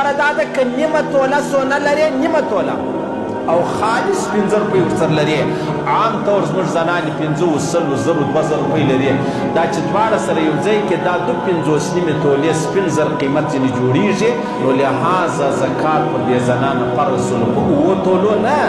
خبره دا ده که نیمه توله سونه لرې نیمه توله او خالص 15 روپۍ ورسره لري عام طور زموږ زنانې 50 سلو زرو 2000 روپۍ لري دا چې دواړه سره یو ځای کې دا 50 نیمې تولې سپین زر قیمت ځینې جوړیږي نو لحاظه زکات پر دې زنانه فرض شو په 9 تولو نه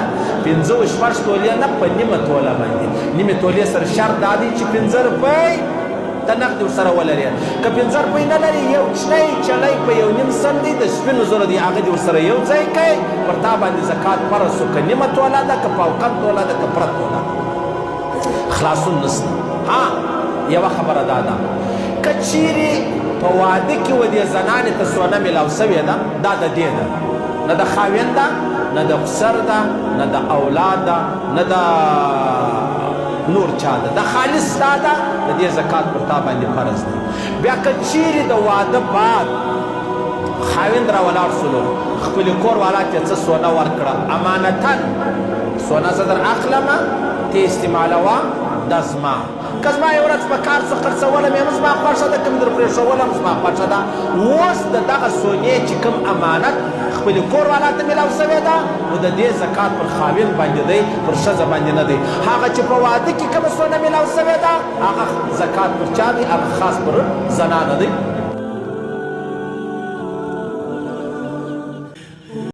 15 شپږ تولې نه په نیمه توله باندې نیمې تولې سره شرط دا دی چې 15 روپۍ ته نقد ورسره ولري که 15 روپۍ نه لري یو کوچنی چلی په یو نیم سن دی د سپینو زرو دی هغه دې ورسره یو ځای کوي پر تا باندې زکات فرض شو که نیمه توله ده که پاوکم توله ده که پره توله خلاصون نسته ها یوه خبره دا ده که چیرې په واده کې و دې زنانې ته سونه میلاو سوې ده دا د دې ده نه د خاوند ده نه د خسر ده نه د اولاد ده نه د نور چا ده د خالص دا ده د دې زکات پر تا باندې فرض دی بیا که چیرې د واده بعد خاوند را ولاړ سولو خپلې کور والا ته څه سونه ورکړه امانتن سونه زه در اخلمه ته استعمالوه دا زما که زما یو ورځ په کار څه خرڅولم یم زما خوښه ده که مې در پرېښولم زما خوښه ده اوس د دغه سونې چې کوم امانت خپلې کور والا ته میلاو سوې ده نو د دې زکات پر خاوند باندې دی پر ښځه باندې نه دی هغه چې په واده کې کومه سونه میلاو سوې ده هغه زکات پر چا دی هغه خاص پر زنانه دی